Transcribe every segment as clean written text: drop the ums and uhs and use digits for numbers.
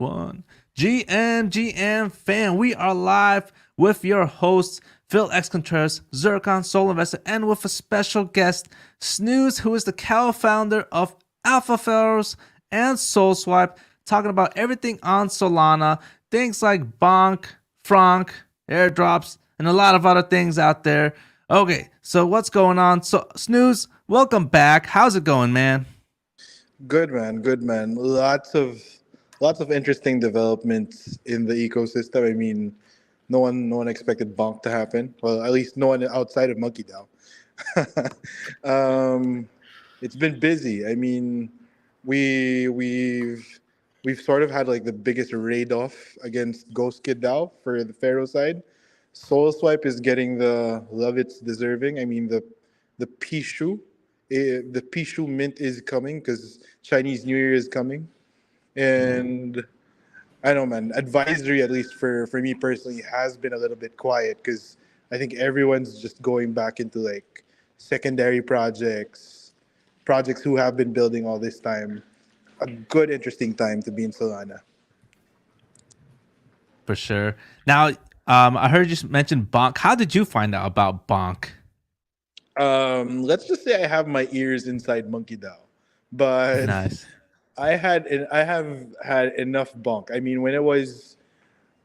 One. GM fam, we are live with your hosts, Phil X Contreras, Zircon, Solinvestor, and with a special guest, sn00ze, who is the co-founder of Alpha Pharaohs and SolSwipe, talking about everything on Solana, things like Bonk, Frank, airdrops, and a lot of other things out there. Okay, so what's going on? So sn00ze, welcome back. How's it going, man? Good man, good man. Lots of interesting developments in the ecosystem. I mean, no one expected Bonk to happen. Well, at least no one outside of MonkeyDAO. It's been busy. I mean, we've sort of had like the biggest raid off against Ghost Kid DAO for the Pharaoh side. SolSwipe is getting the love it's deserving. I mean, the Pishu, the Pishu mint is coming because Chinese New Year is coming, and I don't know, man. Advisory, at least for me personally, has been a little bit quiet because I think everyone's just going back into like secondary projects who have been building all this time. A good, interesting time to be in Solana. For sure. Now, I heard you mention Bonk. How did you find out about Bonk? Let's just say I have my ears inside MonkeyDAO, but Nice. I have had enough Bonk. I mean, when it was,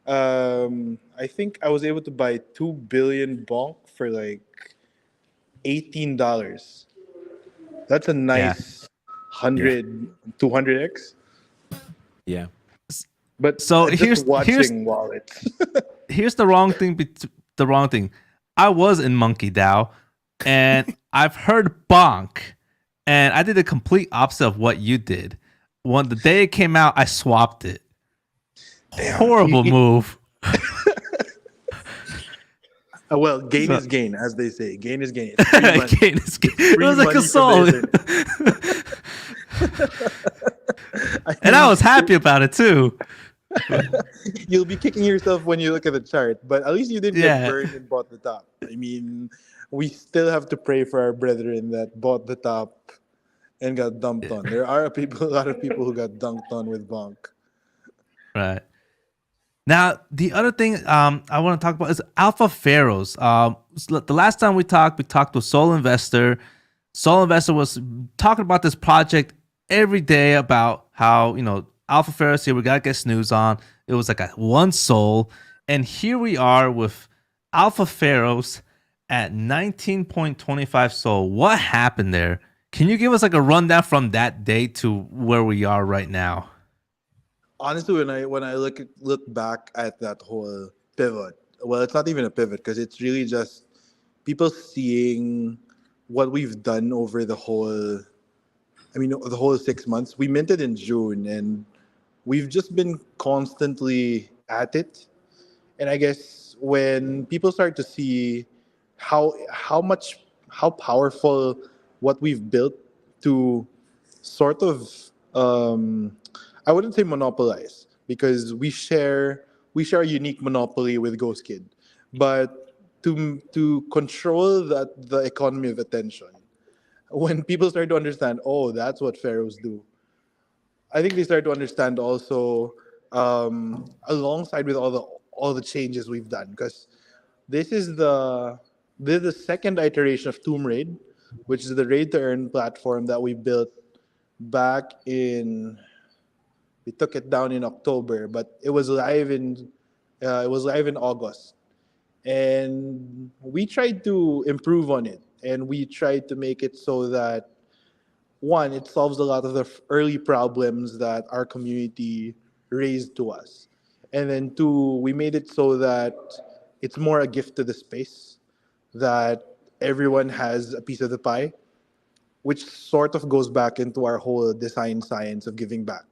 I think I was able to buy 2 billion Bonk for like $18. That's a Yeah. nice 200x. Yeah. But So just here's watching wallets. here's the wrong thing. The wrong thing. I was in MonkeyDAO, and I've heard Bonk, and I did the complete opposite of what you did. When the day it came out, I swapped it. Damn. Horrible move. Well, gain is gain, as they say. Gain is gain. It's free money. It was like a soul. And I was happy about it too. You'll be kicking yourself when you look at the chart, but at least you didn't get burned and bought the top. I mean, we still have to pray for our brethren that bought the top and got dumped on. There are a lot of people who got dunked on with Bonk. Right. Now, the other thing I want to talk about is Alpha Pharaohs. The last time we talked with Solinvestor. Solinvestor was talking about this project every day about how, Alpha Pharaohs here, we got to get sn00ze on. It was like one soul. And here we are with Alpha Pharaohs at 19.25 soul. What happened there? Can you give us like a rundown from that day to where we are right now? Honestly, when I look back at that whole pivot, well, it's not even a pivot because it's really just people seeing what we've done over the whole 6 months. We minted in June, and we've just been constantly at it. And I guess when people start to see how powerful what we've built to sort of I wouldn't say monopolize because we share a unique monopoly with Ghost Kid, but to control the economy of attention. When people start to understand, oh, that's what pharaohs do, I think they start to understand also alongside with all the changes we've done, because this is the second iteration of TombRaid, which is the raid to earn platform that we built back in. We took it down in October, but it was live in August, and we tried to improve on it, and we tried to make it so that one, it solves a lot of the early problems that our community raised to us, and then two, we made it so that it's more a gift to the space, that everyone has a piece of the pie, which sort of goes back into our whole design science of giving back.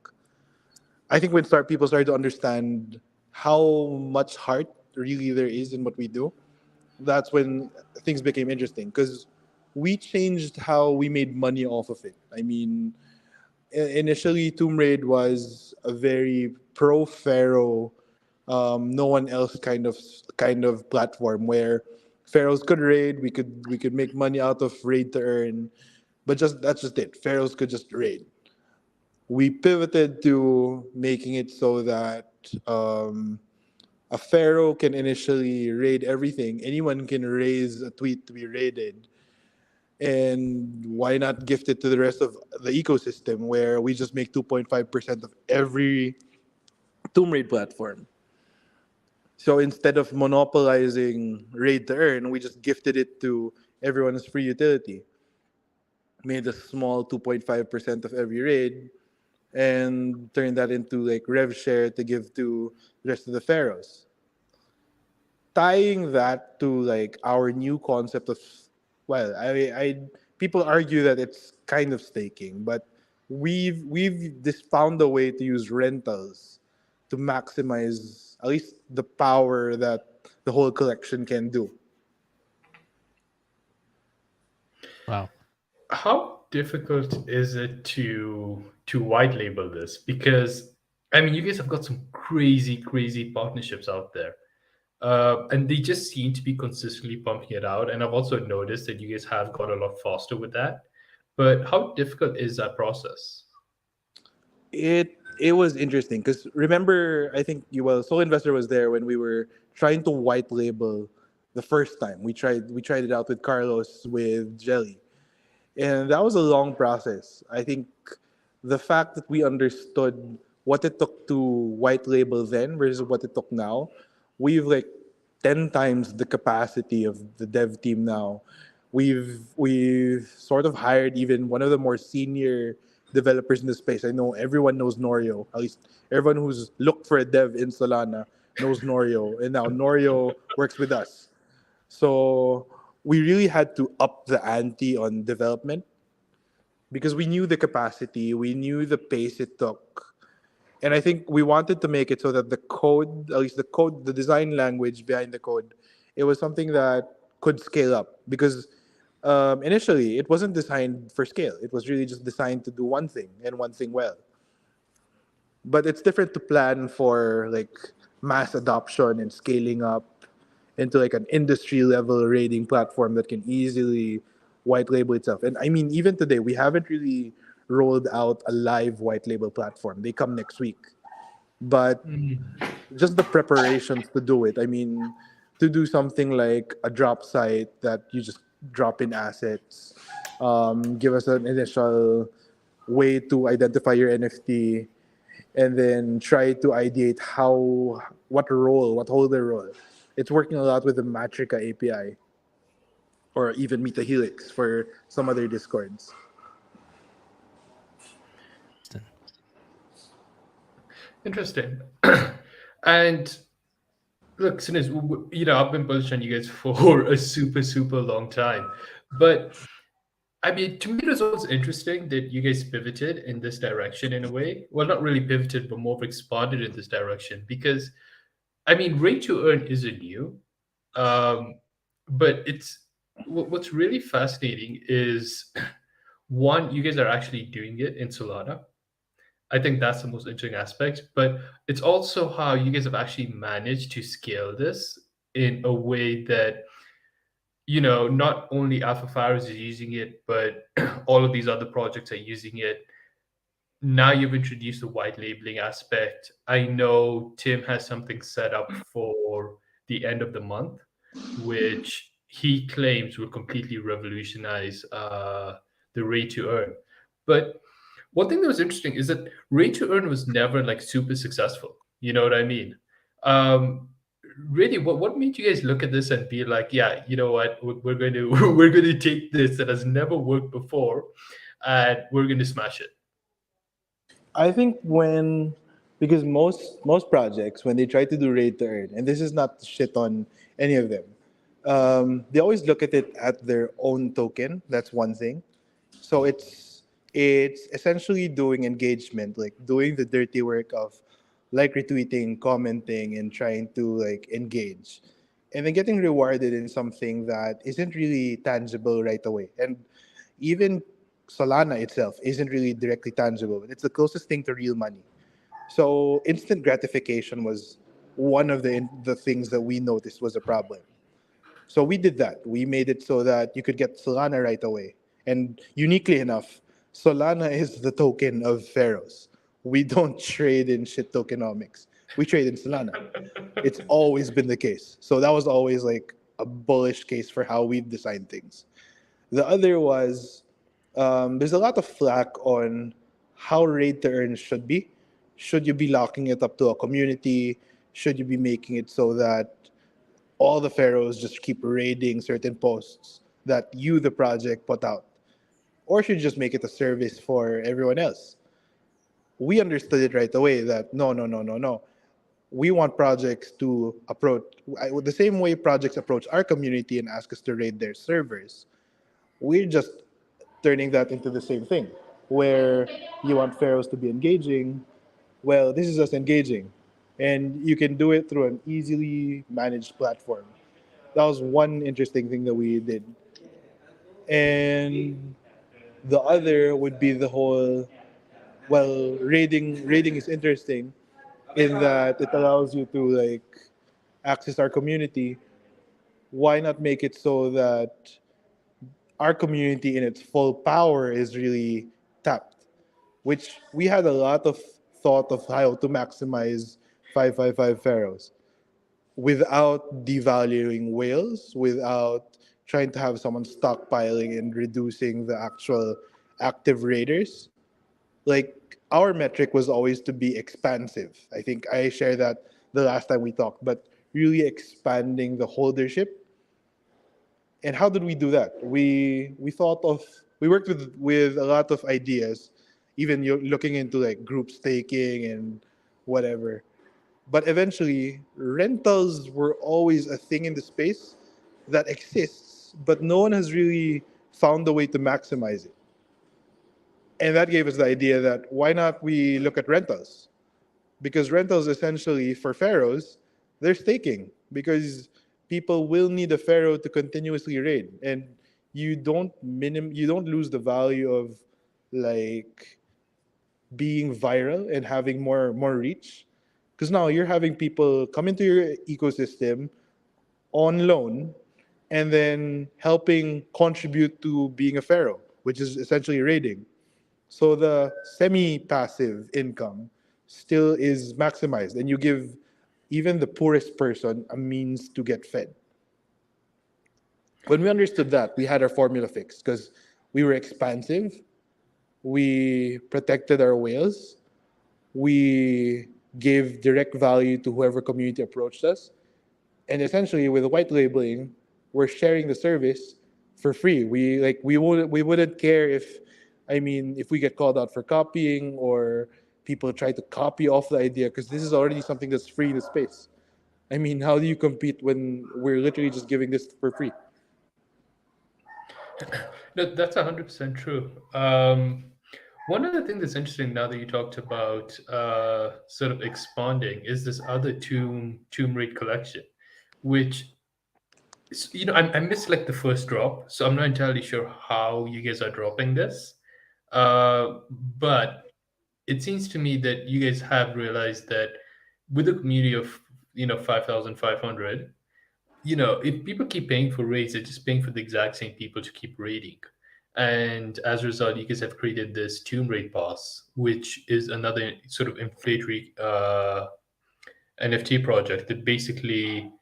I think when people start to understand how much heart really there is in what we do, that's when things became interesting, because we changed how we made money off of it. I mean, initially TombRaid was a very pro pharaoh, no one else kind of platform where pharaohs could raid, we could make money out of raid to earn, but that's just it. Pharaohs could just raid. We pivoted to making it so that um, a pharaoh can initially raid everything. Anyone can raise a tweet to be raided. And why not gift it to the rest of the ecosystem where we just make 2.5% of every TombRaid platform? So instead of monopolizing raid to earn, we just gifted it to everyone as free utility. Made a small 2.5% of every raid and turned that into like rev share to give to the rest of the pharaohs. Tying that to like our new concept of, well, I people argue that it's kind of staking, but we've just found a way to use rentals to maximize at least the power that the whole collection can do. Wow. How difficult is it to white label this? Because I mean, you guys have got some crazy partnerships out there, and they just seem to be consistently pumping it out. And I've also noticed that you guys have got a lot faster with that. But how difficult is that process? It was interesting because remember, I think you, well, Soul Investor was there when we were trying to white label the first time. We tried it out with Carlos with Jelly, and that was a long process. I think the fact that we understood what it took to white label then versus what it took now, we've like 10 times the capacity of the dev team now. We've sort of hired even one of the more senior developers in the space. I know everyone knows Norio. At least everyone who's looked for a dev in Solana knows Norio, and now Norio works with us. So we really had to up the ante on development because we knew the capacity, we knew the pace it took. And I think we wanted to make it so that the code, at least the code, the design language behind the code, it was something that could scale up. Because initially, it wasn't designed for scale. It was really just designed to do one thing and one thing well. But it's different to plan for like mass adoption and scaling up into like an industry level rating platform that can easily white label itself. And I mean, even today, we haven't really rolled out a live white label platform. They come next week. But just the preparations to do it. I mean, to do something like a drop site that you just drop in assets, give us an initial way to identify your NFT, and then try to ideate what holder role. It's working a lot with the Matrica API or even MetaHelix for some other discords. Interesting. And look, Sinis, I've been bullish on you guys for a super long time, but I mean, to me, it was also interesting that you guys pivoted in this direction in a way. Well, not really pivoted, but more of expanded in this direction because, I mean, rate to earn isn't new, um, but what's really fascinating is one, you guys are actually doing it in Solana. I think that's the most interesting aspect, but it's also how you guys have actually managed to scale this in a way that not only Alpha Pharaohs is using it, but all of these other projects are using it. Now you've introduced the white labeling aspect. I know Tim has something set up for the end of the month, which he claims will completely revolutionize the rate to earn. But one thing that was interesting is that rate to earn was never like super successful. You know what I mean? Um, really, what made you guys look at this and be like, yeah, you know what, we're going to we're going to take this that has never worked before, and we're going to smash it. I think because most projects when they try to do rate to earn, and this is not to shit on any of them, they always look at it at their own token. That's one thing. So it's essentially doing engagement, like doing the dirty work of like retweeting, commenting, and trying to like engage, and then getting rewarded in something that isn't really tangible right away. And even Solana itself isn't really directly tangible, but it's the closest thing to real money. So instant gratification was one of the things that we noticed was a problem. So we did that. We made it so that you could get Solana right away. And uniquely enough, Solana is the token of pharaohs. We don't trade in shit tokenomics. We trade in Solana. It's always been the case. So that was always like a bullish case for how we've designed things. The other was there's a lot of flack on how raid to earn should be. Should you be locking it up to a community? Should you be making it so that all the pharaohs just keep raiding certain posts that you, the project, put out? Or should you just make it a service for everyone else? We understood it right away that no, no, no, no, no. We want projects to approach the same way projects approach our community and ask us to raid their servers. We're just turning that into the same thing, where you want pharaohs to be engaging. Well, this is us engaging, and you can do it through an easily managed platform. That was one interesting thing that we did. And the other would be the whole, well, raiding is interesting in that it allows you to like access our community. Why not make it so that our community in its full power is really tapped? Which we had a lot of thought of how to maximize 555 pharaohs without devaluing whales, without trying to have someone stockpiling and reducing the actual active raiders. Like our metric was always to be expansive. I think I shared that the last time we talked, but really expanding the holdership. And how did we do that? We worked with a lot of ideas, even looking into like group staking and whatever. But eventually, rentals were always a thing in the space that exists, but no one has really found a way to maximize it. And that gave us the idea that why not we look at rentals? Because rentals essentially for pharaohs, they're staking because people will need a pharaoh to continuously raid, and you don't lose the value of like being viral and having more reach, because now you're having people come into your ecosystem on loan and then helping contribute to being a pharaoh, which is essentially raiding. So the semi-passive income still is maximized, and you give even the poorest person a means to get fed. When we understood that, we had our formula fixed because we were expansive, we protected our whales, we gave direct value to whoever community approached us, and essentially with white labeling, we're sharing the service for free. We wouldn't care if, I mean, if we get called out for copying or people try to copy off the idea, because this is already something that's free in the space. I mean, how do you compete when we're literally just giving this for free? No, that's 100% true. One other thing that's interesting now that you talked about sort of expanding is this other TombRaid collection, which I missed like the first drop, so I'm not entirely sure how you guys are dropping this. But it seems to me that you guys have realized that with a community of 5,500, if people keep paying for raids, they're just paying for the exact same people to keep raiding. And as a result, you guys have created this TombRaid Pass, which is another sort of inflationary NFT project that basically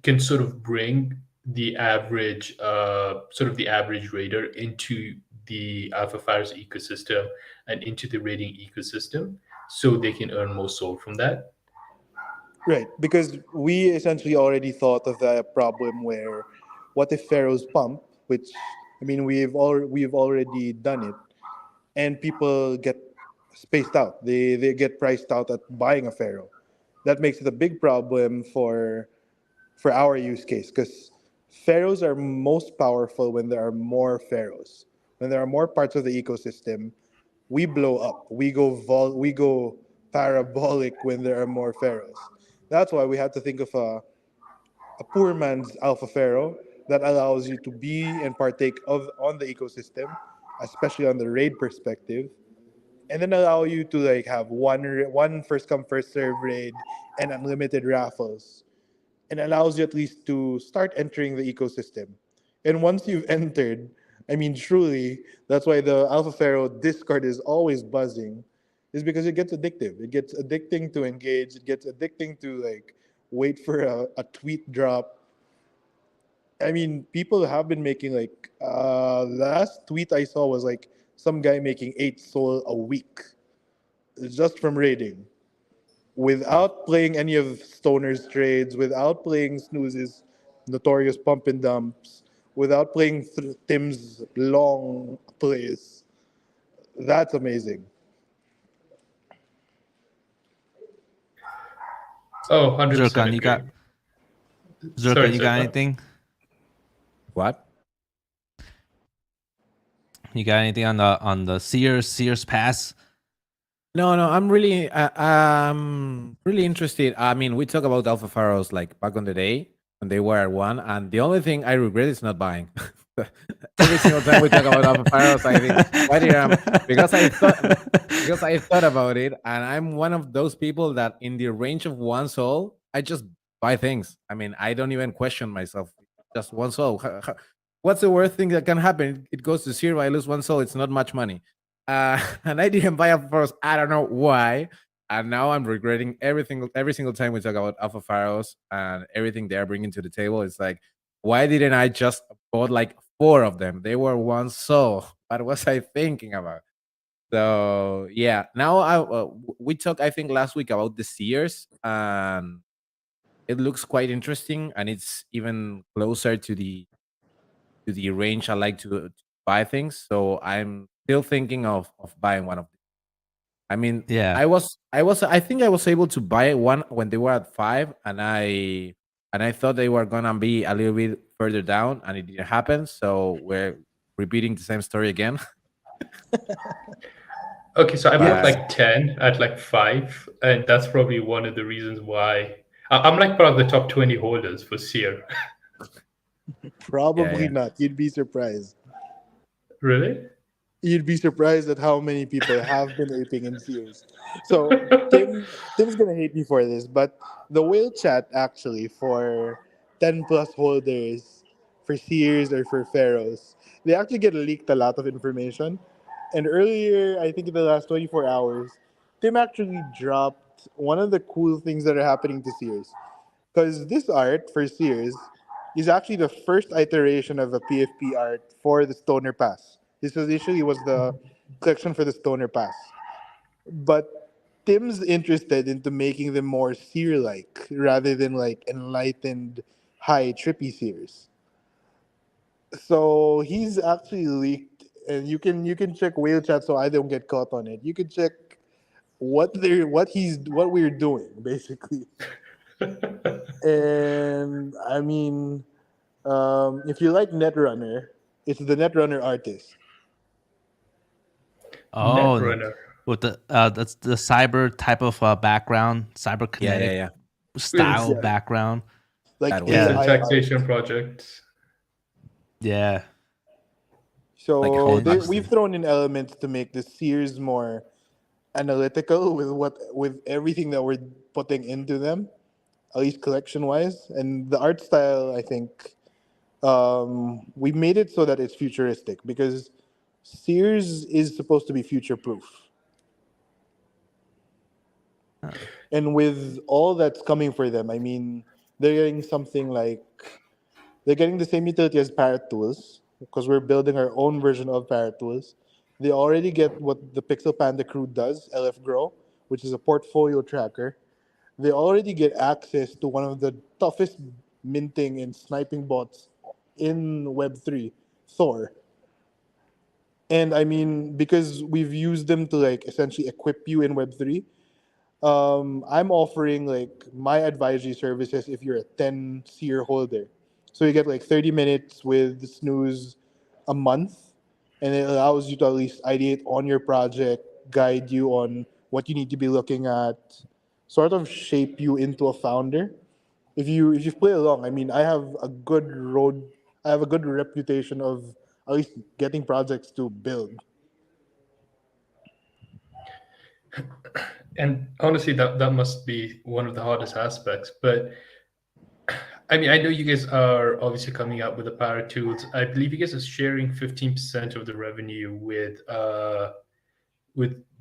can sort of bring the average, sort of the average raider into the Alpha Pharaohs ecosystem and into the raiding ecosystem, so they can earn more soul from that. Right, because we essentially already thought of the problem where, what if pharaohs pump? Which, I mean, we've already done it, and people get spaced out. They get priced out at buying a pharaoh. That makes it a big problem for our use case, because pharaohs are most powerful when there are more pharaohs. When there are more parts of the ecosystem, we blow up. We go parabolic when there are more pharaohs. That's why we had to think of a poor man's Alpha Pharaoh that allows you to be and partake of on the ecosystem, especially on the raid perspective, and then allow you to like have one first come first serve raid and unlimited raffles, and allows you at least to start entering the ecosystem. And once you've entered, I mean, truly, that's why the Alpha Pharaoh Discord is always buzzing, is because it gets addictive. It gets addicting to engage. It gets addicting to like wait for a tweet drop. I mean, people have been making like the last tweet I saw was like some guy making 8 Sol a week just from raiding without playing any of Stoner's trades, without playing Snooze's notorious pump and dumps, without playing Tim's long plays. That's amazing. Oh, 100% Zircon, agree. you got Sorry, Zircon, you got Zircon. anything? What? You got anything on the Seers pass? No, I'm really interested. I mean, we talk about Alpha Pharaohs like back on the day when they were at one, and the only thing I regret is not buying. Every single time we talk about Alpha Pharaohs, I think, why did because I thought about it, and I'm one of those people that in the range of 1 Sol, I just buy things. I mean, I don't even question myself. Just 1 Sol. What's the worst thing that can happen? It goes to zero. I lose 1 Sol. It's not much money. And I didn't buy Alpha Pharaohs. I don't know why. And now I'm regretting every single time we talk about Alpha Pharaohs and everything they're bringing to the table. It's like, why didn't I just bought like 4 of them? They were 1 Sol. What was I thinking about? So yeah, now we talked I think last week about the Seers, and it looks quite interesting, and it's even closer to the range I like to buy things. So I'm still thinking of buying one of them. I mean, Yeah. I think I was able to buy one when they were at 5, and I thought they were gonna be a little bit further down, and it didn't happen. So we're repeating the same story again. Okay, so I bought Yes. like 10 at like 5, and that's probably one of the reasons why I'm like part of the top 20 holders for Seer. Probably Yeah. not. You'd be surprised. Really? You'd be surprised at how many people have been aping in Sears. So Tim's gonna hate me for this, but the whale chat actually for 10+ holders for Sears or for Pharaohs, they actually get leaked a lot of information. And earlier, I think in the last 24 hours, Tim actually dropped one of the cool things that are happening to Sears. Because this art for Sears is actually the first iteration of a PFP art for the Stoner Pass. This was initially was the collection for the Stoner Pass. But Tim's interested into making them more seer-like rather than like enlightened, high trippy seers. So he's actually leaked, and you can check whale chat so I don't get caught on it. You can check what we're doing basically. And I mean, if you like Netrunner, it's the Netrunner artist. Oh, Netrunner. with the that's the cyber type of background, cyber kinetic Yeah. style Yeah. background. Like That one. It's Yeah. a AI taxation art. project. Yeah. Like a So whole we've box. thrown in elements to make the Seers more analytical with everything that we're putting into them, at least collection wise. And the art style, I think, we made it so that it's futuristic because Sears is supposed to be future proof. And with all that's coming for them, I mean, they're getting something like they're getting the same utility as Parrot Tools because we're building our own version of Parrot Tools. They already get what the Pixel Panda crew does, LF Grow, which is a portfolio tracker. They already get access to one of the toughest minting and sniping bots in Web3, Thor. And I mean, because we've used them to like essentially equip you in Web3, I'm offering like my advisory services if you're a 10 seer holder. So you get like 30 minutes with Snooze a month, and it allows you to at least ideate on your project, guide you on what you need to be looking at, sort of shape you into a founder. If you play along, I mean, I have a good reputation of at least getting projects to build. And honestly, that must be one of the hardest aspects. But I mean, I know you guys are obviously coming out with the power tools. I believe you guys are sharing 15% of the revenue with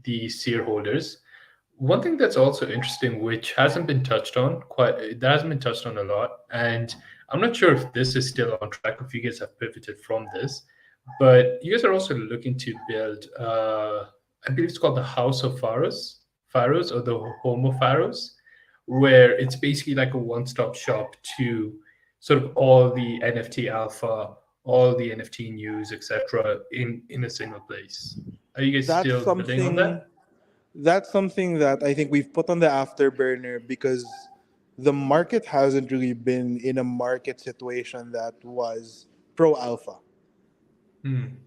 the Seer holders. One thing that's also interesting, which hasn't been touched on that hasn't been touched on a lot, and I'm not sure if this is still on track, if you guys have pivoted from this, but you guys are also looking to build, I believe it's called the House of Pharaohs or the Home of Pharaohs, where it's basically like a one-stop shop to sort of all the NFT alpha, all the NFT news, etc., in a single place. Are you guys That's still building on that? that's something that I think we've put on the afterburner because the market hasn't really been in a market situation that was pro alpha.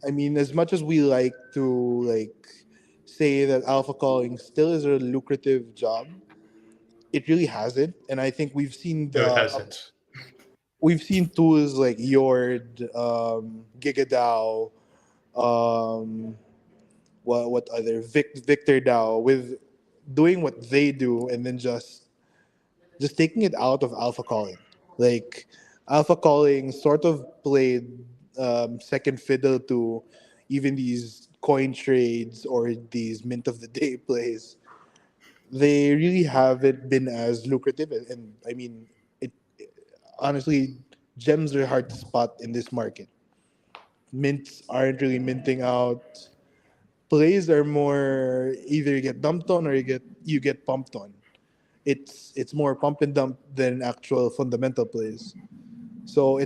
I mean, as much as we like to say that alpha calling still is a lucrative job, it really hasn't. And I think No, it hasn't. we've seen tools like Yord, GigaDAO, um, what other Victor DAO with doing what they do and then just taking it out of alpha calling. Like alpha calling sort of played second fiddle to even these coin trades or these mint of the day plays. They really haven't been as lucrative, and I mean, it honestly, gems are hard to spot in this market. Mints aren't really minting out. Plays are more either you get dumped on or you get pumped on. It's more pump and dump than actual fundamental plays. So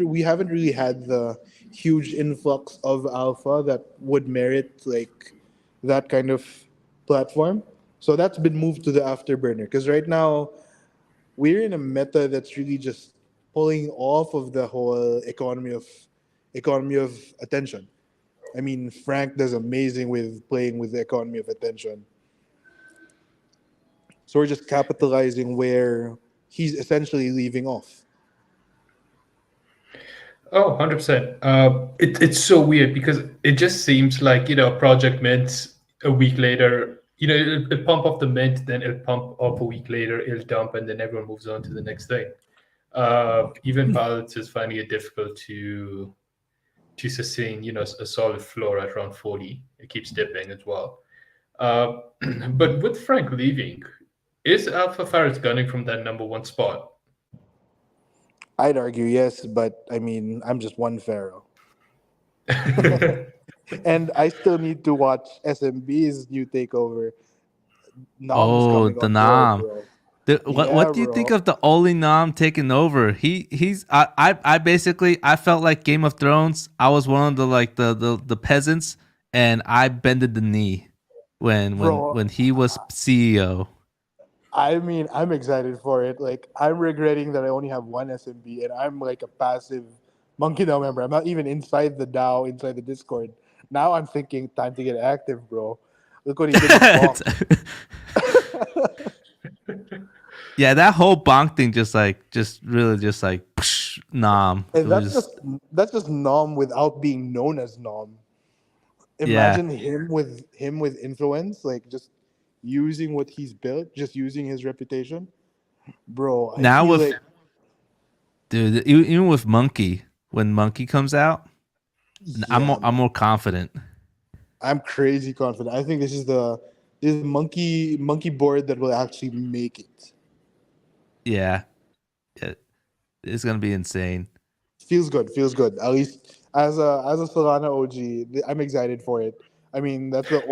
we haven't really had the huge influx of alpha that would merit like that kind of platform. So that's been moved to the afterburner because right now we're in a meta that's really just pulling off of the whole economy of attention. I mean, Frank does amazing with playing with the economy of attention. So we're just capitalizing where he's essentially leaving off. Oh, 100%. It's so weird because it just seems like, a project mints a week later, it'll pump off the mint, then it'll pump up a week later, it'll dump, and then everyone moves on to the next thing. Even Pilots is finding it difficult to sustain, a solid floor at around 40. It keeps dipping as well. But with Frank leaving, is Alpha Pharaohs gunning from that number one spot? I'd argue yes, but I mean, I'm just one pharaoh. And I still need to watch SMB's new takeover. Nom's Oh, coming the on board, Nom. bro. What do you think of the only Nom taking over? I basically I felt like Game of Thrones. I was one of the peasants, and I bended the knee when Bro. when he was CEO. I mean, I'm excited for it. Like, I'm regretting that I only have one SMB, and I'm like a passive Monkey DAO member. I'm not even inside the DAO, inside the Discord. Now I'm thinking, time to get active, bro. Look what he did with Bonk. Yeah, that whole Bonk thing just really psh, Nom. It And was that's just Nom without being known as Nom. Imagine him with influence, like just using what he's built, just using his reputation. Bro, I now feel with like dude, even with Monkey, when Monkey comes out, I'm more confident. I'm crazy confident. I think this is the monkey board that will actually make it. Yeah, it's gonna be insane. Feels good. At least as a Solana OG, I'm excited for it. I mean, that's the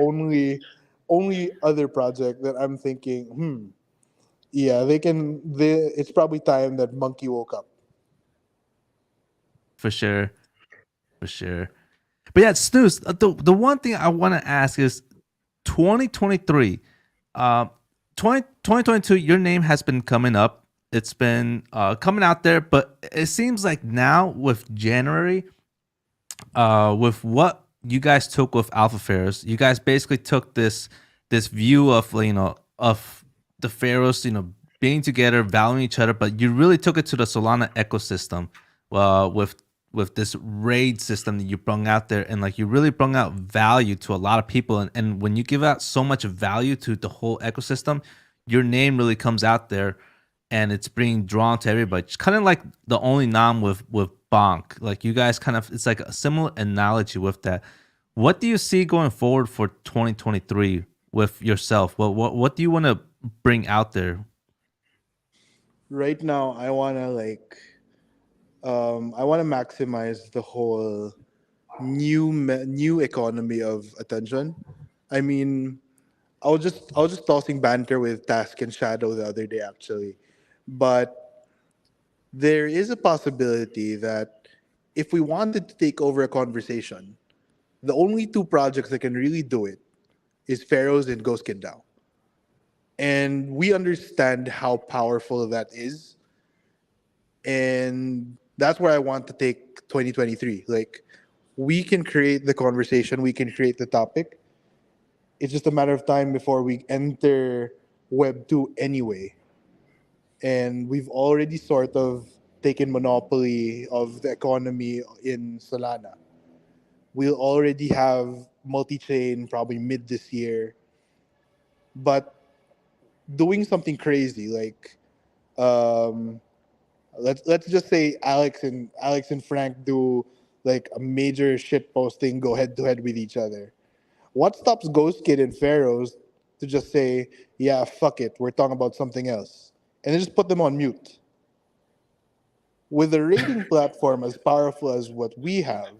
only other project that I'm thinking, yeah, it's probably time that Monkey woke up. For sure. But yeah, Snooze, the one thing I want to ask is 2023, 2022, your name has been coming up. It's been coming out there, but it seems like now with January, with what you guys took with Alpha Pharaohs, you guys basically took this view of of the Pharaohs, being together, valuing each other, but you really took it to the Solana ecosystem, with this raid system that you brought out there, and like you really brought out value to a lot of people, and when you give out so much value to the whole ecosystem, your name really comes out there. and it's being drawn to everybody. It's kind of like the only nom with Bonk. Like you guys kind of, it's like a similar analogy with that. What do you see going forward for 2023 with yourself? What do you want to bring out there? Right now, I want to maximize the whole new economy of attention. I mean, I was just tossing banter with Task and Shadow the other day actually, but there is a possibility that if we wanted to take over a conversation, the only two projects that can really do it is Pharaohs and Ghost Kid DAO. And we understand how powerful that is. And that's where I want to take 2023. Like, we can create the conversation, we can create the topic. It's just a matter of time before we enter Web 2 anyway. And we've already sort of taken monopoly of the economy in Solana. We'll already have multi-chain probably mid this year. But doing something crazy like um, let's just say Alex and Frank do like a major shit posting, go head to head with each other. What stops Ghost Kid and Pharaohs to just say, yeah, fuck it, we're talking about something else, and then just put them on mute? With a rating platform as powerful as what we have,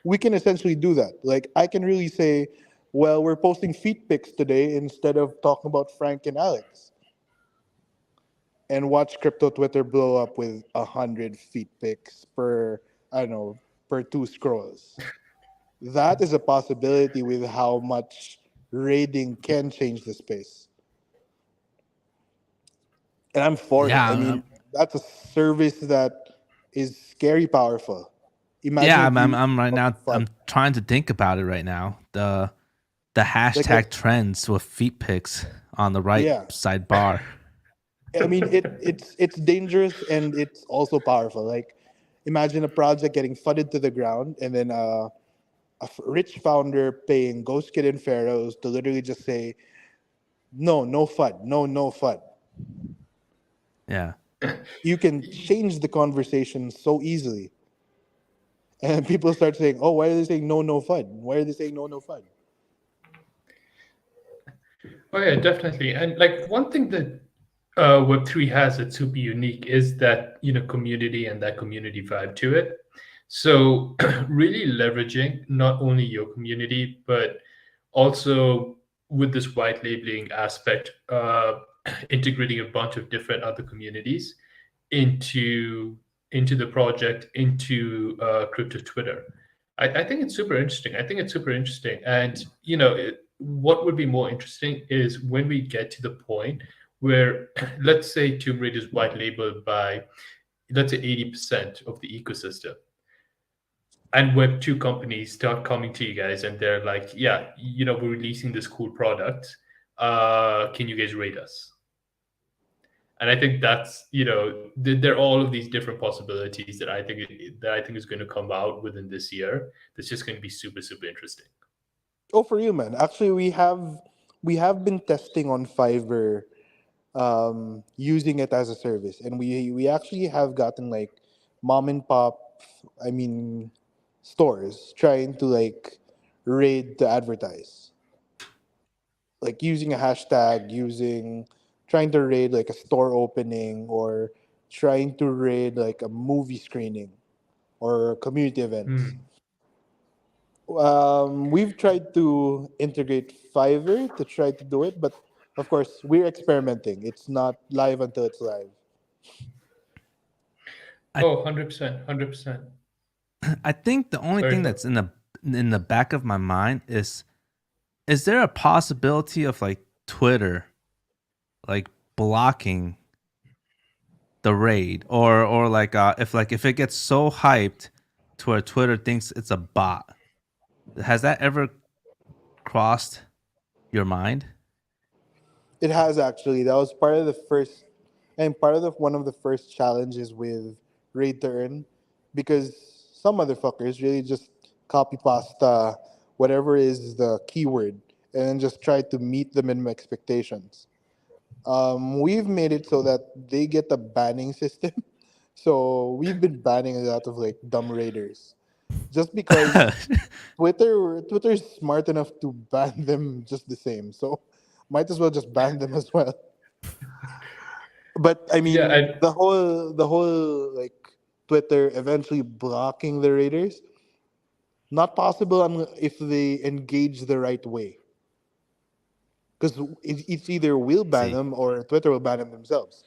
we can essentially do that. Like, I can really say, well, we're posting feet pics today instead of talking about Frank and Alex, and watch crypto Twitter blow up with 100 feet pics per, I don't know, per two scrolls. That is a possibility with how much rating can change the space. And I'm for it. Yeah, I mean, that's a service that is scary powerful. Imagine yeah. if you I'm right now. fun. I'm trying to think about it right now. The Like, hashtag trends with feet pics on the right yeah. sidebar. I mean, it's dangerous and it's also powerful. Like, imagine a project getting flooded to the ground, and then rich founder paying Ghost Kid and Pharaohs to literally just say, no, no FUD, no FUD. Yeah. You can change the conversation so easily. And people start saying, oh, why are they saying no FUD? Why are they saying no FUD? Oh yeah, definitely. And like one thing that Web3 has that's super unique is that community and that community vibe to it. So really leveraging not only your community but also with this white labeling aspect, integrating a bunch of different other communities into the project, into crypto Twitter. I think it's super interesting. I think it's super interesting. And what would be more interesting is when we get to the point where, let's say, TombRaid is white labeled by, let's say, 80% of the ecosystem, and Web2 companies start coming to you guys and they're like, yeah, we're releasing this cool product. Can you guys rate us? And I think that's, there are all of these different possibilities that I think is going to come out within this year. That's just going to be super, super interesting. Oh, for you, man. Actually, we have been testing on Fiverr, using it as a service, and we actually have gotten like mom and pop, I mean, stores trying to like raid to advertise, like using a hashtag, trying to raid like a store opening, or trying to raid like a movie screening or community events. We've tried to integrate Fiverr to try to do it, but of course we're experimenting. It's not live until it's live. Oh, 100%, 100%. I think the only Sorry, thing that's in the back of my mind is there a possibility of like Twitter like blocking the raid, or like if it gets so hyped to where Twitter thinks it's a bot? Has that ever crossed your mind? It has actually. That was part of the first, and part of the one of the first challenges with Raid to Earn, because some motherfuckers really just copy pasta whatever is the keyword and then just try to meet the minimum expectations. We've made it so that they get a banning system. So we've been banning a lot of like dumb raiders, just because Twitter is smart enough to ban them just the same. So might as well just ban them as well. But I Yeah, mean, the whole like Twitter eventually blocking the raiders, not possible if they engage the right way. Because it's either we'll ban See. them or Twitter will ban them themselves.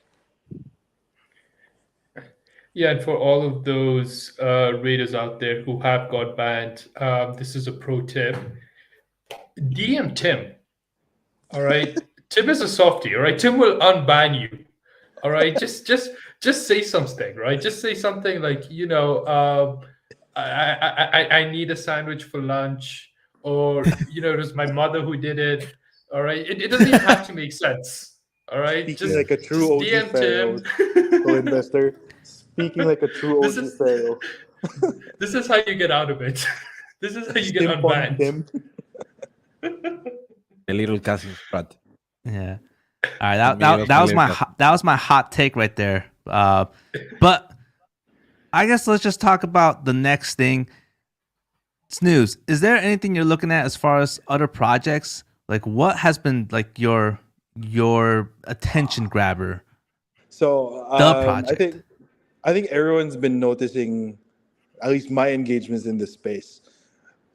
yeah, and for all of those raiders out there who have got banned, this is a pro tip. DM Tim. All right. Tim is a softie. All right. Tim will unban you. All right. Just say something. Right. Just say something like, I need a sandwich for lunch, or it was my mother who did it. All right. It doesn't even have to make sense. All right. Speaking like a true Just OG DM Tim. Pharaoh, investor. Speaking like a true this OG is Pharaoh. this is how you get out of it. This is how you get Stimp on unbanned. him. The little cousin spot. Yeah. All right. That was my hot take right there. But I guess let's just talk about the next thing. Snooze. Is there anything you're looking at as far as other projects? Like, what has been like your attention grabber? So The project. I think everyone's been noticing at least my engagements in this space.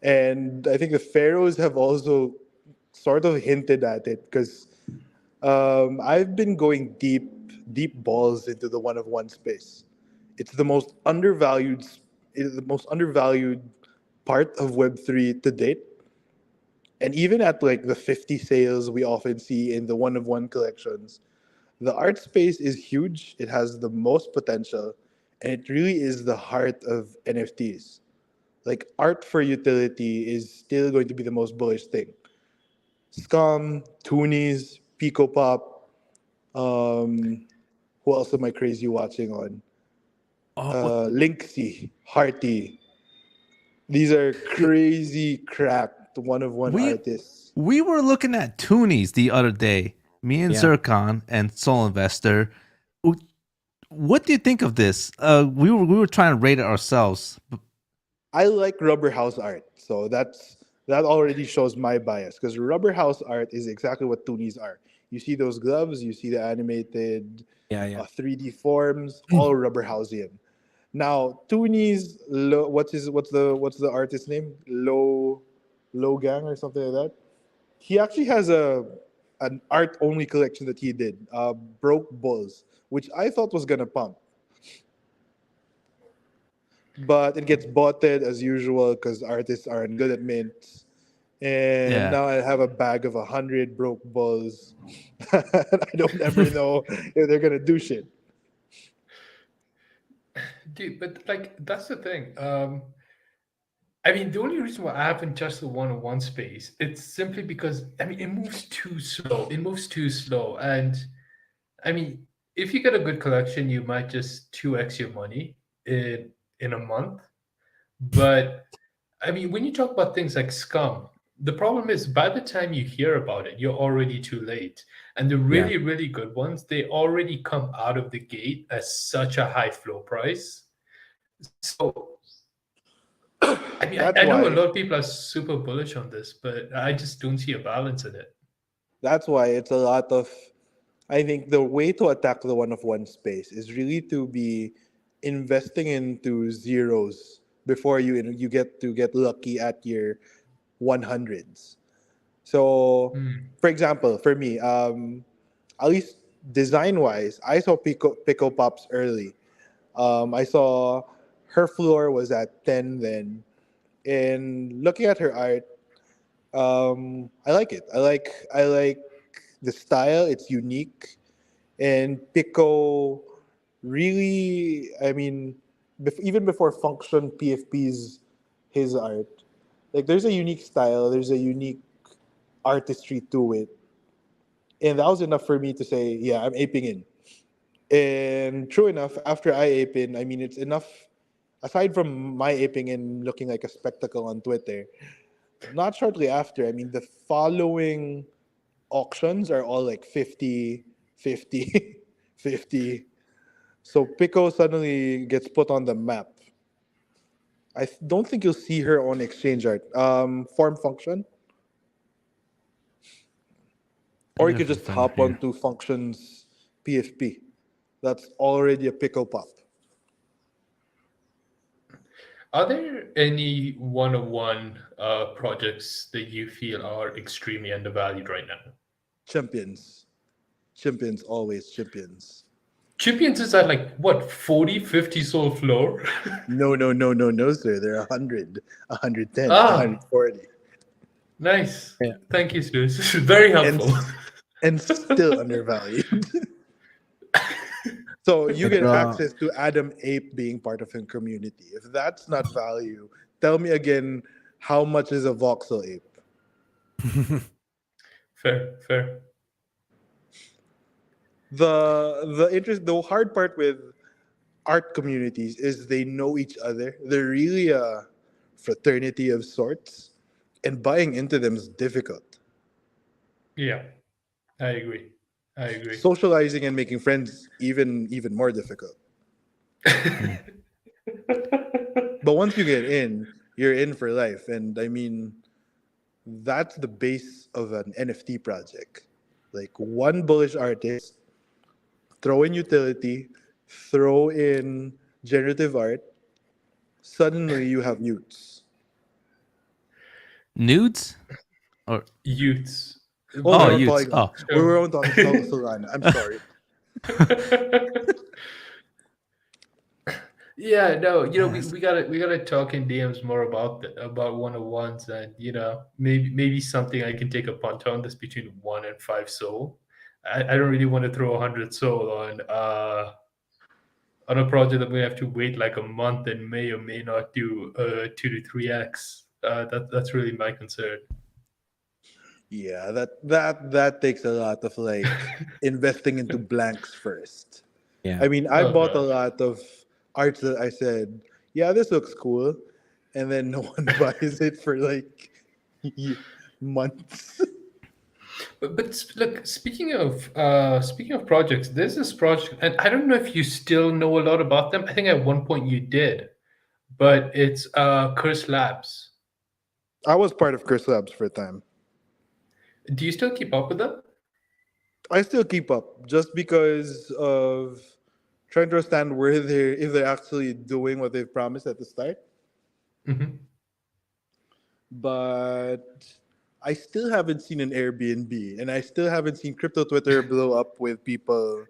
And I think the Pharaohs have also sort of hinted at it because I've been going deep balls into the one of one space. It's the most undervalued, part of Web3 to date. And even at like the 50 sales we often see in the one of one collections, the art space is huge. It has the most potential, and it really is the heart of NFTs. Like art for utility is still going to be the most bullish thing. Scum, Toonies, Pico Pop. Who else am I crazy watching on? Linksy, Hearty. These are crazy cracked one of one we artists. we were looking at Toonies the other day. Me and Yeah. Zircon and Solinvestor. What do you think of this? We were trying to rate it ourselves. I like rubber house art, so that already shows my bias because rubber house art is exactly what Toonies are. You see those gloves, you see the animated Yeah. 3D forms, all rubber houseian. Now Toonies, what's the artist's name? Low Gang or something like that. He actually has an art only collection that he did, Broke Bulls, which I thought was gonna pump. But it gets botted as usual because artists aren't good at mints. And Yeah. now I have a bag of 100 broke balls. I don't ever know if they're gonna do shit. Dude, but like that's the thing. I mean, the only reason why I haven't touched the one-on-one space, it's simply because I mean it moves too slow. It moves too slow. And I mean, if you get a good collection, you might just 2x your money in a month. But I mean, when you talk about things like scum, the problem is by the time you hear about it, you're already too late. And the really, really good ones, they already come out of the gate as such a high flow price. So, I mean, I That's know a why lot of people are super bullish on this, but I just don't see a balance in it. that's why it's a lot of. I think the way to attack the one of one space is really to be investing into zeros before you get lucky at your 100s. So, for example, for me, at least design wise, I saw Pico Pops early. I saw her floor was at 10 then, and looking at her art, I like it. I like the style. It's unique, and Pico really. I mean, even before Function PFP's his art, like there's a unique style. There's a unique artistry to it, and that was enough for me to say, yeah, I'm aping in. And true enough, after I ape in, I mean, it's enough. Aside from my aping in looking like a spectacle on Twitter, not shortly after, I mean, the following auctions are all like 50, 50, 50. So Pico suddenly gets put on the map. Don't think you'll see her on exchange art. Form function. Or you could just hop Here. onto functions PFP. That's already a Pico pop. Are there any one-on-one projects that you feel are extremely undervalued right now? Champions, always champions. Champions is at like what, 40, 50 soul floor? No, sir. They're 100, 110, Ah. 140. Nice. Yeah. Thank you, Stu. This is very helpful. And still undervalued. So you get access to Adam Ape being part of a community. If that's not value, tell me again, how much is a voxel ape? Fair. The hard part with art communities is they know each other. They're really a fraternity of sorts, and buying into them is difficult. Yeah, I agree. Socializing and making friends even more difficult. But once you get in, you're in for life. And I mean, that's the base of an NFT project. Like one bullish artist, throw in utility, throw in generative art, suddenly you have nudes. Nudes? Or Youths. Oh, youths. Oh. We were on Solana. I'm sorry. Yeah, no, we gotta talk in DMs more about one-on-ones, and maybe something I can take a punt on this between 1 and 5 soul. I don't really want to throw 100 soul on a project that we have to wait like a month and may or may not do 2 to 3x. That's really my concern. Yeah, that takes a lot of like investing into blanks first. Yeah. I mean, I bought a lot of arts that I said, yeah, this looks cool, and then no one buys it for like months. But look, speaking of projects, there's this project, and I don't know if you still know a lot about them. I think at one point you did, but it's Curse Labs. I was part of Curse Labs for a time. Do you still keep up with them? I still keep up just because of trying to understand if they're actually doing what they've promised at the start. Mm-hmm. But I still haven't seen an Airbnb, and I still haven't seen crypto Twitter blow up with people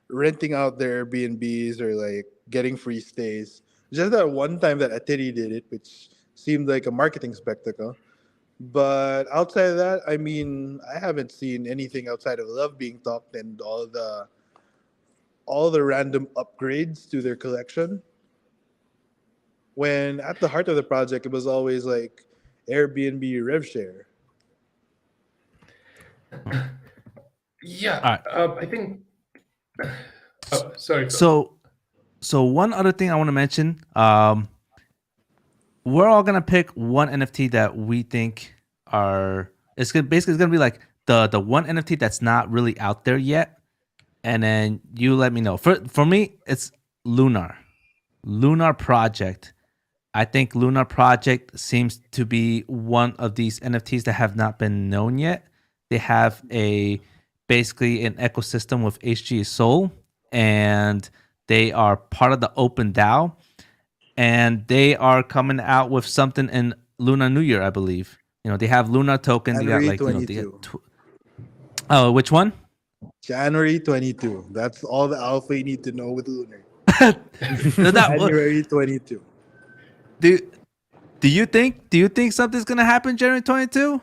renting out their Airbnbs or like getting free stays. Just that one time that Atiri did it, which seemed like a marketing spectacle. But outside of that, I mean, I haven't seen anything outside of love being talked and all the random upgrades to their collection. When at the heart of the project, it was always like Airbnb rev share. Yeah, I think. Oh, sorry. So one other thing I want to mention. We're all gonna pick one NFT that we think it's gonna be like the one NFT that's not really out there yet, and then you let me know. For me, it's Lunar Project. I think Lunar Project seems to be one of these NFTs that have not been known yet. They have basically an ecosystem with HG Soul, and they are part of the Open DAO. And they are coming out with something in Lunar New Year, I believe. They have Lunar token. January they got like 22. Which one? January 22. That's all the alpha you need to know with Lunar. January 22. Do you think something's gonna happen January 22?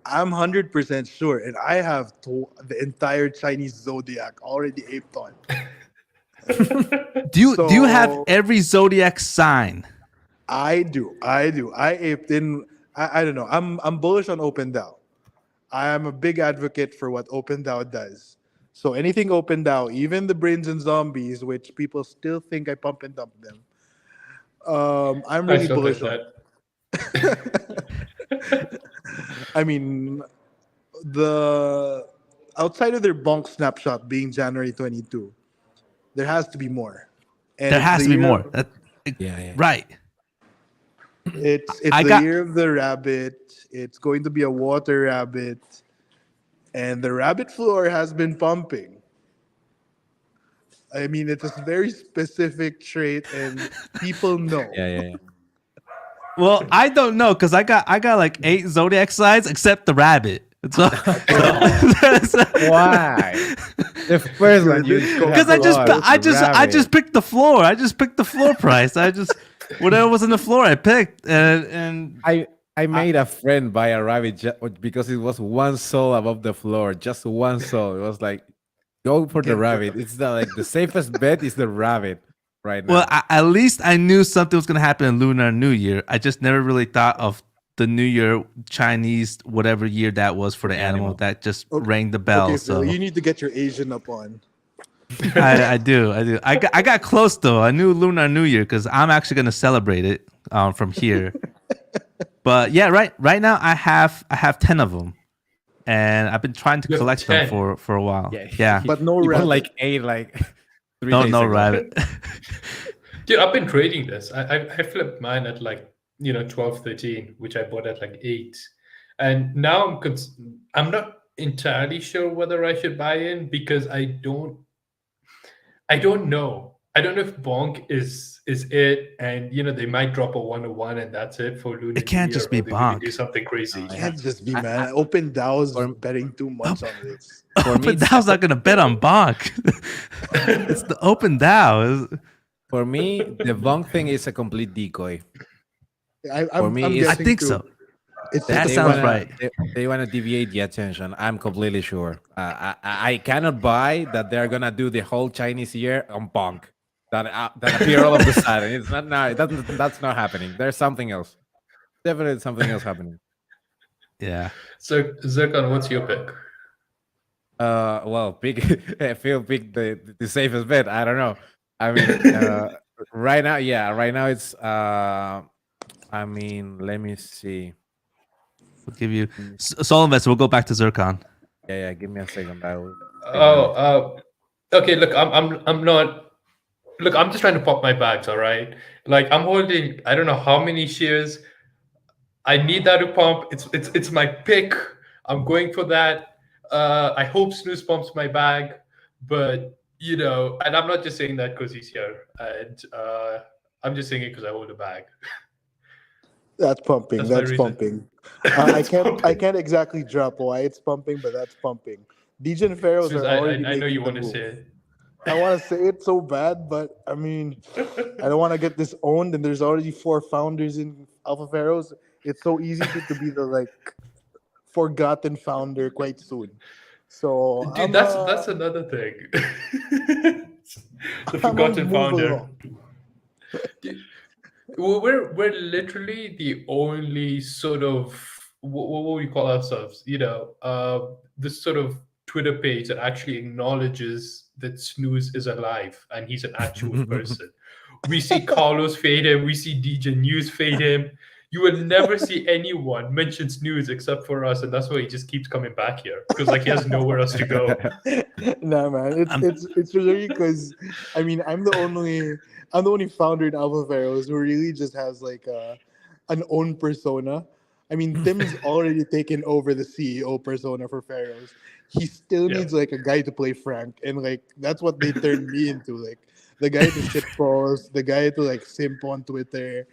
I'm 100% sure, and I have the entire Chinese zodiac already aped on. Do you have every zodiac sign? I do. I aped in. I don't know. I'm bullish on OpenDAO. I am a big advocate for what OpenDAO does. So anything OpenDAO, even the brains and zombies, which people still think I pump and dump them, I'm really bullish on. I mean, outside of their bonk snapshot being January 22, there has to be more. And There it's has the to be year more. of- Yeah. Right. It's I the got- year of the rabbit. It's going to be a water rabbit, and the rabbit floor has been pumping. I mean, it's a very specific trait, and people know. Yeah. Well, I don't know because I got like 8 zodiac signs except the rabbit. So, Why? The first one you because I just picked the floor. I just picked the floor price. Whatever was in the floor, I picked. And I made a friend buy a rabbit because it was 1 soul above the floor, just 1 soul. It was like, go for the rabbit. It's the safest bet is the rabbit right now. well, at least I knew something was gonna happen in Lunar New Year. I just never really thought of the New Year Chinese whatever year that was for the animal that just rang the bell. Okay, so Phil, you need to get your Asian up on. I do. I got close though. I knew Lunar New Year because I'm actually gonna celebrate it from here. But yeah, right now I have 10 of them, and I've been trying to You have collect them 10? for a while. Yeah. Yeah. But no You bought rabbit. like 8 3 No, days no ago. rabbit. Dude, I've been trading this. I flipped mine at 12, 13, which I bought at 8. And now I'm not entirely sure whether I should buy in because I don't know. I don't know if Bonk is it, and they might drop a 101 and that's it for Lunar. It can't New just Year, be or they really Bonk. do something crazy. It can't just be, man. Open DAO's betting too much on this. For me, Open DAO's not gonna bet on Bonk. It's the Open DAO. For me, the Bonk thing is a complete decoy. I'm me, I'm it's- I guessing think too. so. It's That They sounds wanna- right. They want to deviate the attention. I'm completely sure. I cannot buy that they're gonna do the whole Chinese year on Bonk. That appear all of a sudden. It's not now. That's not happening. There's something else. Definitely something else happening. Yeah. So, Zircon, what's your pick? Well, pick Phil picked the safest bet. I don't know. I mean, right now, right now it's. I mean, let me see. We'll give you Solinvestor. We'll go back to Zircon. Yeah. Give me a second. Okay. Look, I'm not. Look, I'm just trying to pop my bags. All right. I'm holding. I don't know how many shares. I need that to pump. It's my pick. I'm going for that. I hope Snooze pumps my bag, but and I'm not just saying that because he's here, and I'm just saying it because I hold a bag. That's pumping. That's my That's reason. pumping. That's I pumping. can't exactly drop why it's pumping, but that's pumping. DJ and Pharaohs Snooze, are already I know making you the want to move. say it. I want to say it so bad, but I mean, I don't want to get disowned. And there's already 4 founders in Alpha Pharaohs. It's so easy to be the forgotten founder quite soon. So Dude, that's another thing. The forgotten founder. Dude, we're literally the only sort of what would we call ourselves? This sort of Twitter page that actually acknowledges that Snooze is alive and he's an actual person. We see Carlos fade him. We see DJ News fade him. You will never see anyone mention Snooze except for us, and that's why he just keeps coming back here because he has nowhere else to go. Nah, man, it's really because I mean I'm the only founder in Alpha Pharaohs who really just has an own persona. I mean, Tim's already taken over the CEO persona for Pharaohs. He still needs a guy to play Frank, and that's what they turned me into, the guy to shit post, the guy to simp on Twitter.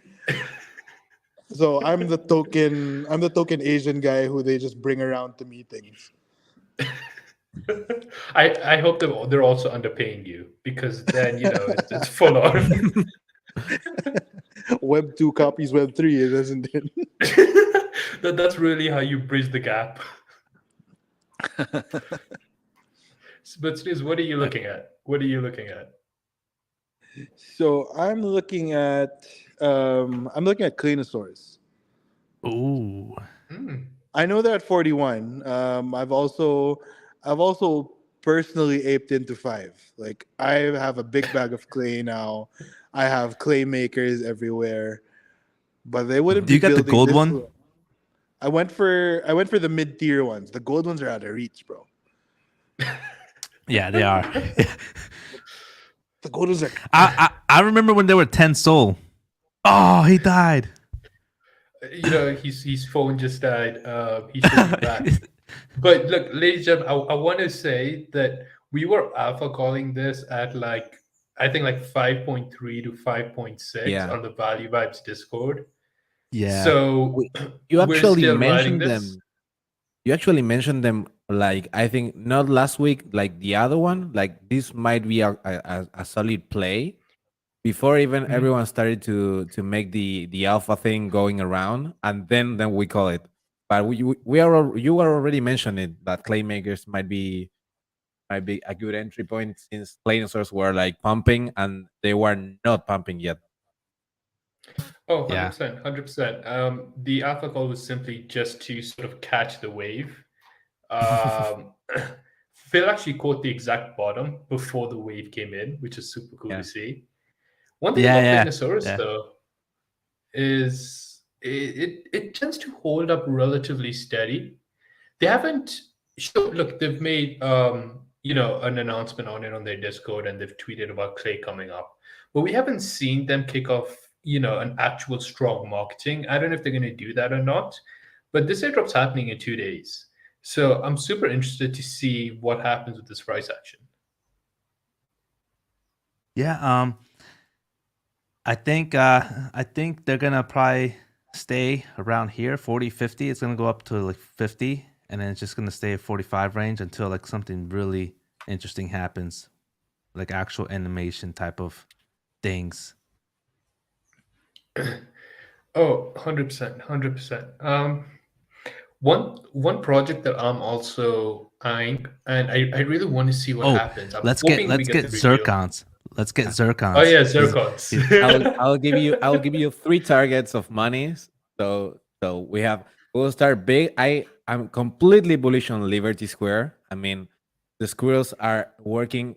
So I'm the token Asian guy who they just bring around to meetings. I hope they're also underpaying you because then it's full on. Web 2 copies Web 3, isn't it? That's really how you bridge the gap. But Snooze, what are you looking at? So I'm looking at Claynosaurz. Ooh. I know they're at 41. I've also personally aped into 5. I have a big bag of clay now. I have clay makers everywhere, but they wouldn't. Do you be got the building gold this one? I went for the mid-tier ones. The gold ones are out of reach, bro. Yeah, they are. The golden Zircon. I remember when they were 10 Sol. Oh, he died. His phone just died. He should be back. But look, ladies and gentlemen, I want to say that we were alpha calling this at I think 5.3 to 5.6 Yeah. on the Value Vibes Discord. Yeah. So You we're actually still riding mentioned this. them. You actually mentioned them, like, I think not last week, like the other one. Like, this might be a solid play before even Mhm. everyone started to make the alpha thing going around, and then we call it. But you were already mentioning that Claymakers might be a good entry point, since Claynosaurz were like pumping and they were not pumping yet. Oh, Yeah. 100%, 100%. The alpha call was simply just to sort of catch the wave. Phil actually caught the exact bottom before the wave came in, which is super cool Yeah. to see. One thing Yeah, about yeah, Claynosaurz, yeah. though, is it tends to hold up relatively steady. They haven't look, they've made an announcement on it on their Discord, and they've tweeted about Clay coming up. But we haven't seen them kick off, an actual strong marketing. I don't know if they're gonna do that or not. But this airdrop's happening in 2 days. So I'm super interested to see what happens with this price action. Yeah, I think they're gonna probably stay around here, 40, 50. It's gonna go up to like 50, and then it's just gonna stay at 45 range until like something really interesting happens, like actual animation type of things. Oh, 100%, 100%. One project that I'm also eyeing, and I really want to see what happens. I'm let's hoping get we get the reveal. Zircons. Let's get Zircons. Oh yeah, Zircons. I'll give you 3 targets of monies. So we'll start big. I'm completely bullish on Liberty Square. I mean, the squirrels are working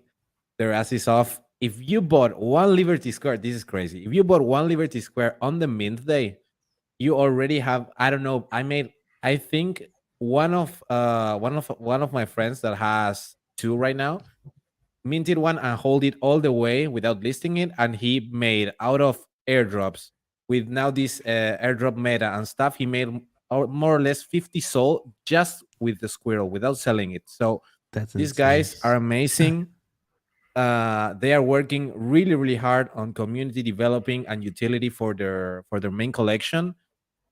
their asses off. If you bought one Liberty Square, this is crazy. If you bought one Liberty Square on the mint day, you already have, I don't know, I think one of my friends that has 2 right now minted one and hold it all the way without listing it, and he made out of airdrops with now this airdrop meta and stuff. He made more or less 50 Sol just with the squirrel without selling it. So That's these insane. guys are amazing. They are working really, really hard on community developing and utility for their main collection.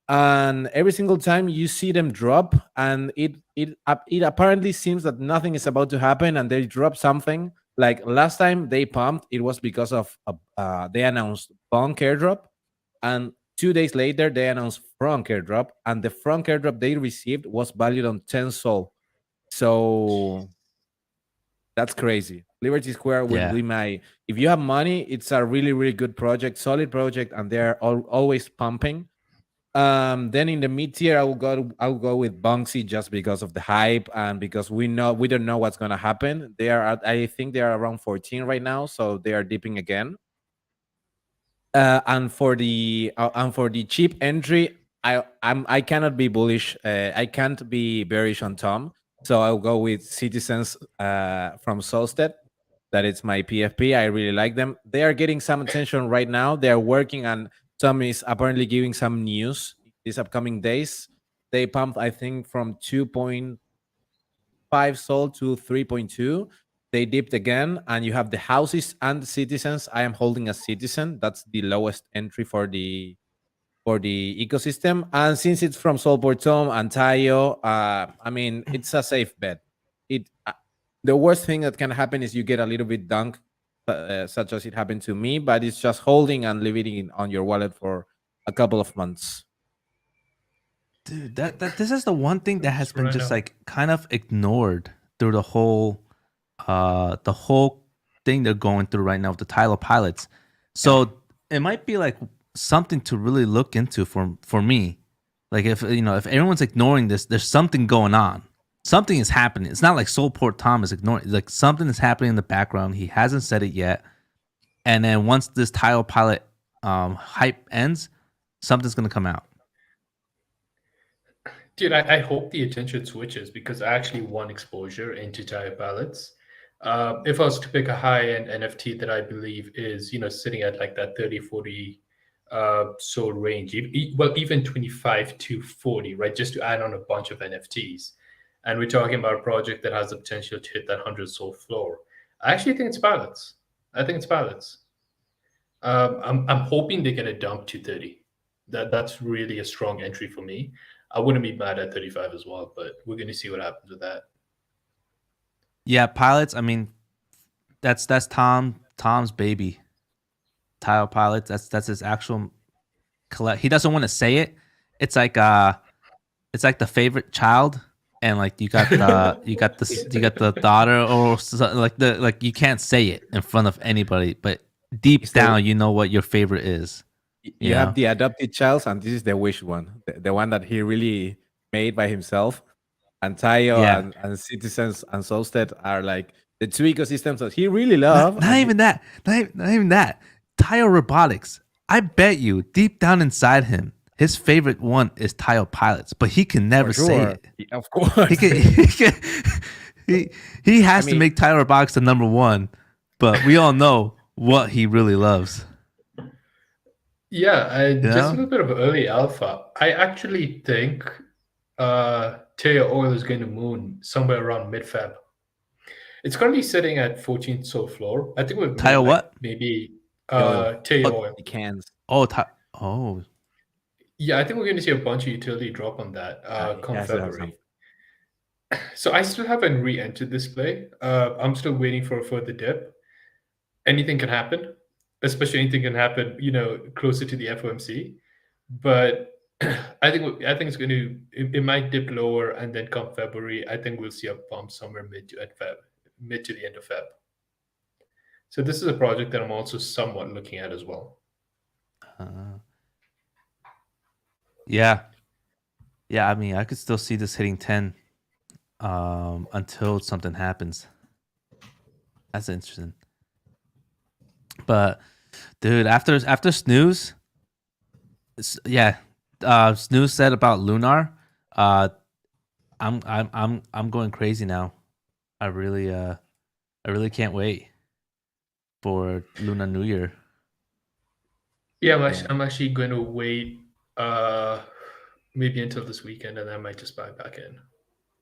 And every single time you see them drop, and it apparently seems that nothing is about to happen, and they drop something. Like last time they pumped, it was because of they announced Bonk airdrop, and 2 days later they announced Frank airdrop, and the Frank airdrop they received was valued on 10 Sol. So that's crazy. Liberty Square will Yeah. be my. If you have money, it's a really, really good project, solid project, and they're always pumping. Then in the mid tier, I'll go with Bunksy just because of the hype, and because we don't know what's gonna happen. They are I think they are around 14 right now, so they are dipping again. And for the cheap entry, I cannot be bullish. I can't be bearish on Tom, so I'll go with Citizens from Solstead. That it's my PFP. I really like them. They are getting some attention right now. They are working, and Tom is apparently giving some news these upcoming days. They pumped, I think, from 2.5 Sol to 3.2. They dipped again, and you have the houses and the Citizens. I am holding a Citizen. That's the lowest entry for the ecosystem. And since it's from Solport Tom and Taiyo, I mean, it's a safe bet. The worst thing that can happen is you get a little bit dunked, such as it happened to me, but it's just holding and leaving it on your wallet for a couple of months. Dude, that this is the one thing that has been Right just now. like kind of ignored through the whole thing they're going through right now with the Taiyo Pilots. So it might be like something to really look into for me. Like if everyone's ignoring this, there's something going on. Something is happening. It's not like Solport Tom is ignoring. It's like something is happening in the background. He hasn't said it yet. And then once this Taiyo Pilot hype ends, something's gonna come out. Dude, I hope the attention switches because I actually want exposure into Taiyo Pilots. If I was to pick a high-end NFT that I believe is, sitting at like that 30, 40 soul range, well, even 25 to 40, right? Just to add on a bunch of NFTs. And we're talking about a project that has the potential to hit that 100 soul floor. I actually think it's Pilots. I think it's Pilots. I'm hoping they get a dump to 30. That's really a strong entry for me. I wouldn't be mad at 35 as well, but we're going to see what happens with that. Yeah, Pilots. I mean, that's Tom's baby. Taiyo Pilots. That's his actual collect. He doesn't want to say it. It's like the favorite child, and like you got the daughter or like you can't say it in front of anybody, but deep down you know what your favorite is. You have the adopted child, and this is the wish one, the one that he really made by himself. And Taiyo and Citizens and Solstead are like the two ecosystems that he really loves. Not even that. Taiyo Robotics. I bet you deep down inside him, his favorite one is Taiyo Pilots, but he can never say it. Of course. He has to make Taiyo Robotics the number one, but we all know what he really loves. Yeah, just a little bit of early alpha. I actually think Taiyo Oil is going to moon somewhere around mid-Feb. It's currently sitting at 14 soul floor. I think we've Taiyo what? Maybe Taiyo Oil. The cans. Oh. Yeah, I think we're going to see a bunch of utility drop on that come February. So I still haven't re-entered this play. I'm still waiting for a further dip. Anything can happen, especially anything can happen, closer to the FOMC. But I think it's going to, it might dip lower, and then come February, I think we'll see a bump somewhere mid to the end of Feb. So this is a project that I'm also somewhat looking at as well. Yeah. I mean, I could still see this hitting 10 until something happens. That's interesting. But dude, after snooze, snooze said about Lunar. I'm going crazy now. I really can't wait for Lunar New Year. Yeah, I'm actually going to wait maybe until this weekend, and I might just buy back in.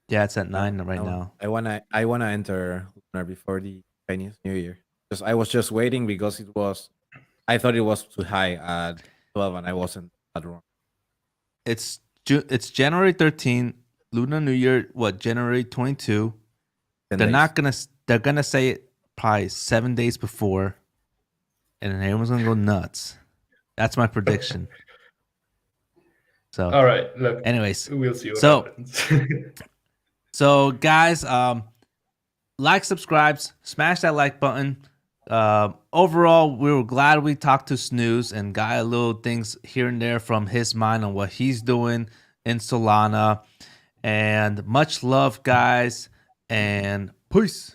Yeah, it's at 9 now. I wanna enter Lunar before the Chinese New Year. Because I was just waiting because I thought it was too high at 12, and I wasn't that wrong. It's January 13, Lunar New Year. What, January 22? They're gonna say it probably 7 days before, and then everyone's gonna go nuts. That's my prediction. So all right, look. Anyways, we'll see what happens. So guys, like, subscribe, smash that like button. Overall, we were glad we talked to Snooze and got a little things here and there from his mind on what he's doing in Solana. And much love, guys, and peace.